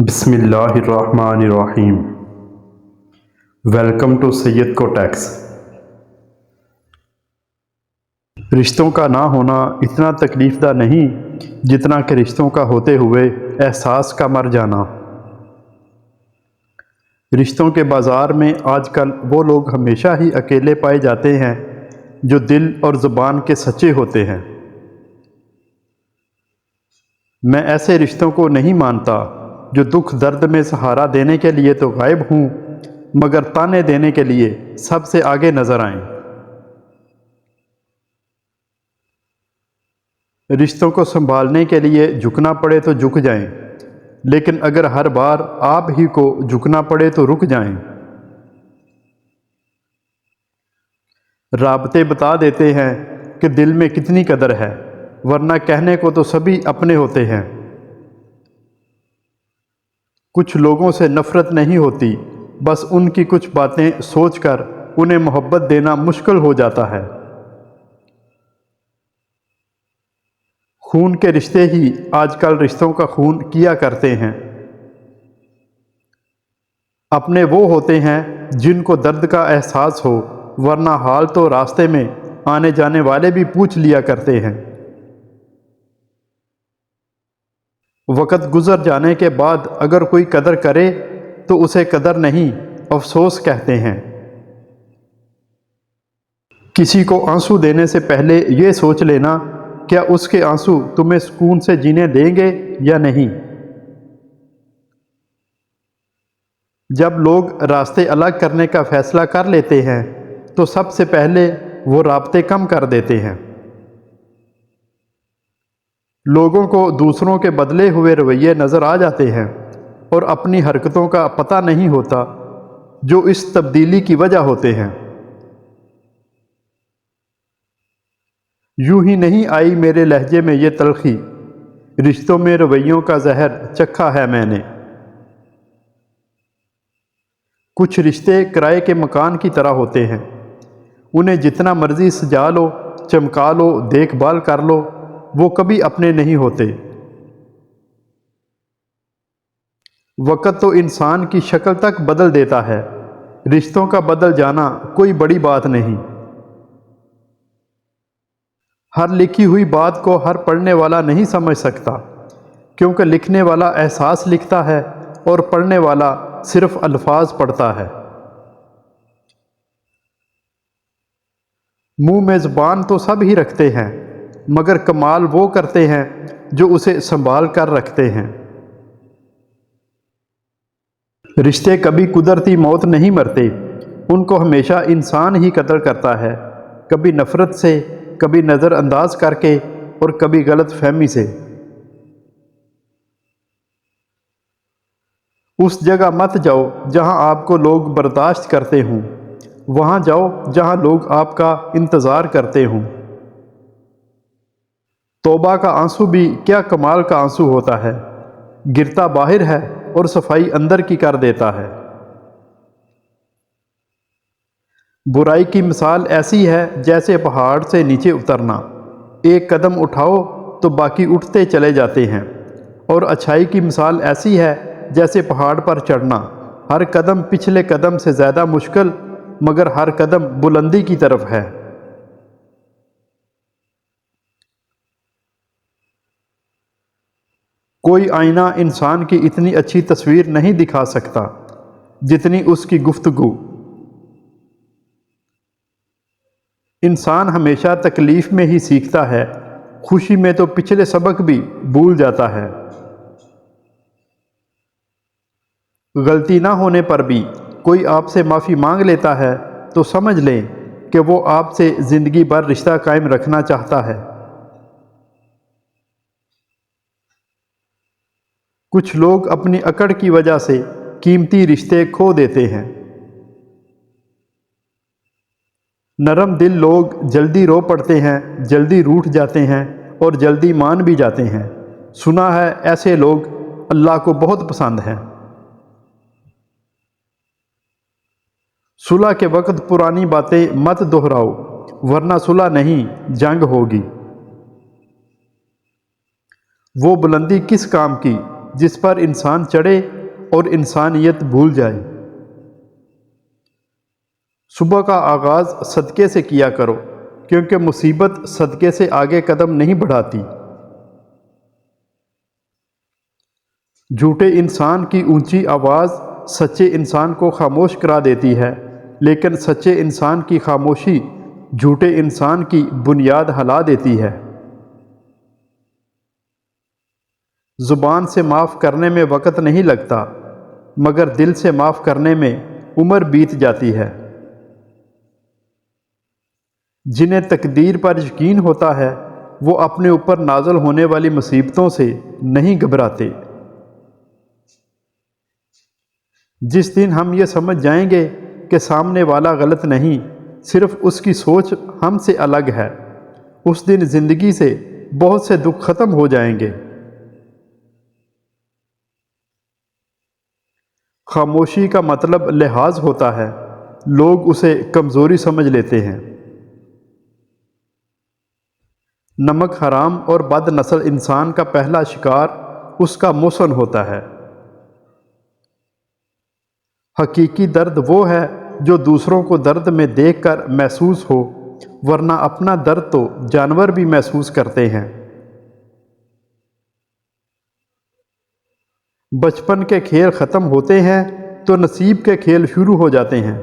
بسم اللہ الرحمن الرحیم۔ ویلکم ٹو سید کو ٹیکس۔ رشتوں کا نہ ہونا اتنا تکلیف دہ نہیں جتنا کہ رشتوں کا ہوتے ہوئے احساس کا مر جانا۔ رشتوں کے بازار میں آج کل وہ لوگ ہمیشہ ہی اکیلے پائے جاتے ہیں جو دل اور زبان کے سچے ہوتے ہیں۔ میں ایسے رشتوں کو نہیں مانتا جو دکھ درد میں سہارا دینے کے لیے تو غائب ہوں مگر تانے دینے کے لیے سب سے آگے نظر آئیں۔ رشتوں کو سنبھالنے کے لیے جھکنا پڑے تو جھک جائیں، لیکن اگر ہر بار آپ ہی کو جھکنا پڑے تو رک جائیں۔ رابطے بتا دیتے ہیں کہ دل میں کتنی قدر ہے، ورنہ کہنے کو تو سبھی اپنے ہوتے ہیں۔ کچھ لوگوں سے نفرت نہیں ہوتی، بس ان کی کچھ باتیں سوچ کر انہیں محبت دینا مشکل ہو جاتا ہے۔ خون کے رشتے ہی آج کل رشتوں کا خون کیا کرتے ہیں۔ اپنے وہ ہوتے ہیں جن کو درد کا احساس ہو، ورنہ حال تو راستے میں آنے جانے والے بھی پوچھ لیا کرتے ہیں۔ وقت گزر جانے کے بعد اگر کوئی قدر کرے تو اسے قدر نہیں، افسوس کہتے ہیں۔ کسی کو آنسو دینے سے پہلے یہ سوچ لینا کیا اس کے آنسو تمہیں سکون سے جینے دیں گے یا نہیں۔ جب لوگ راستے الگ کرنے کا فیصلہ کر لیتے ہیں تو سب سے پہلے وہ رابطے کم کر دیتے ہیں۔ لوگوں کو دوسروں کے بدلے ہوئے رویے نظر آ جاتے ہیں اور اپنی حرکتوں کا پتہ نہیں ہوتا جو اس تبدیلی کی وجہ ہوتے ہیں۔ یوں ہی نہیں آئی میرے لہجے میں یہ تلخی، رشتوں میں رویوں کا زہر چکھا ہے میں نے۔ کچھ رشتے کرائے کے مکان کی طرح ہوتے ہیں، انہیں جتنا مرضی سجا لو، چمکا لو، دیکھ بھال کر لو، وہ کبھی اپنے نہیں ہوتے۔ وقت تو انسان کی شکل تک بدل دیتا ہے، رشتوں کا بدل جانا کوئی بڑی بات نہیں۔ ہر لکھی ہوئی بات کو ہر پڑھنے والا نہیں سمجھ سکتا، کیونکہ لکھنے والا احساس لکھتا ہے اور پڑھنے والا صرف الفاظ پڑھتا ہے۔ منہ میں زبان تو سب ہی رکھتے ہیں، مگر کمال وہ کرتے ہیں جو اسے سنبھال کر رکھتے ہیں۔ رشتے کبھی قدرتی موت نہیں مرتے، ان کو ہمیشہ انسان ہی قتل کرتا ہے، کبھی نفرت سے، کبھی نظر انداز کر کے اور کبھی غلط فہمی سے۔ اس جگہ مت جاؤ جہاں آپ کو لوگ برداشت کرتے ہوں، وہاں جاؤ جہاں لوگ آپ کا انتظار کرتے ہوں۔ توبہ کا آنسو بھی کیا کمال کا آنسو ہوتا ہے، گرتا باہر ہے اور صفائی اندر کی کر دیتا ہے۔ برائی کی مثال ایسی ہے جیسے پہاڑ سے نیچے اترنا، ایک قدم اٹھاؤ تو باقی اٹھتے چلے جاتے ہیں، اور اچھائی کی مثال ایسی ہے جیسے پہاڑ پر چڑھنا، ہر قدم پچھلے قدم سے زیادہ مشکل مگر ہر قدم بلندی کی طرف ہے۔ کوئی آئینہ انسان کی اتنی اچھی تصویر نہیں دکھا سکتا جتنی اس کی گفتگو۔ انسان ہمیشہ تکلیف میں ہی سیکھتا ہے، خوشی میں تو پچھلے سبق بھی بھول جاتا ہے۔ غلطی نہ ہونے پر بھی کوئی آپ سے معافی مانگ لیتا ہے تو سمجھ لیں کہ وہ آپ سے زندگی بھر رشتہ قائم رکھنا چاہتا ہے۔ کچھ لوگ اپنی اکڑ کی وجہ سے قیمتی رشتے کھو دیتے ہیں۔ نرم دل لوگ جلدی رو پڑتے ہیں، جلدی روٹھ جاتے ہیں اور جلدی مان بھی جاتے ہیں۔ سنا ہے ایسے لوگ اللہ کو بہت پسند ہیں۔ صلح کے وقت پرانی باتیں مت دہراؤ، ورنہ صلح نہیں، جنگ ہوگی۔ وہ بلندی کس کام کی جس پر انسان چڑھے اور انسانیت بھول جائے۔ صبح کا آغاز صدقے سے کیا کرو، کیونکہ مصیبت صدقے سے آگے قدم نہیں بڑھاتی۔ جھوٹے انسان کی اونچی آواز سچے انسان کو خاموش کرا دیتی ہے، لیکن سچے انسان کی خاموشی جھوٹے انسان کی بنیاد ہلا دیتی ہے۔ زبان سے معاف کرنے میں وقت نہیں لگتا، مگر دل سے معاف کرنے میں عمر بیت جاتی ہے۔ جنہیں تقدیر پر یقین ہوتا ہے وہ اپنے اوپر نازل ہونے والی مصیبتوں سے نہیں گھبراتے۔ جس دن ہم یہ سمجھ جائیں گے کہ سامنے والا غلط نہیں، صرف اس کی سوچ ہم سے الگ ہے، اس دن زندگی سے بہت سے دکھ ختم ہو جائیں گے۔ خاموشی کا مطلب لحاظ ہوتا ہے، لوگ اسے کمزوری سمجھ لیتے ہیں۔ نمک حرام اور بد نسل انسان کا پہلا شکار اس کا محسن ہوتا ہے۔ حقیقی درد وہ ہے جو دوسروں کو درد میں دیکھ کر محسوس ہو، ورنہ اپنا درد تو جانور بھی محسوس کرتے ہیں۔ بچپن کے کھیل ختم ہوتے ہیں تو نصیب کے کھیل شروع ہو جاتے ہیں۔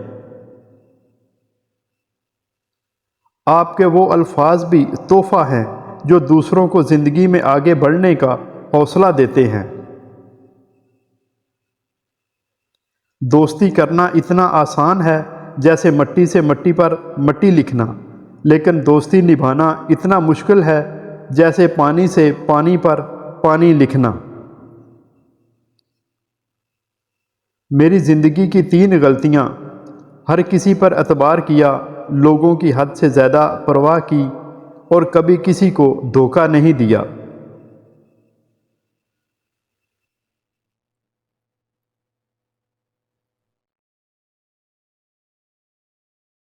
آپ کے وہ الفاظ بھی تحفہ ہیں جو دوسروں کو زندگی میں آگے بڑھنے کا حوصلہ دیتے ہیں۔ دوستی کرنا اتنا آسان ہے جیسے مٹی سے مٹی پر مٹی لکھنا، لیکن دوستی نبھانا اتنا مشکل ہے جیسے پانی سے پانی پر پانی لکھنا۔ میری زندگی کی 3 غلطیاں: ہر کسی پر اعتبار کیا، لوگوں کی حد سے زیادہ پرواہ کی، اور کبھی کسی کو دھوکہ نہیں دیا۔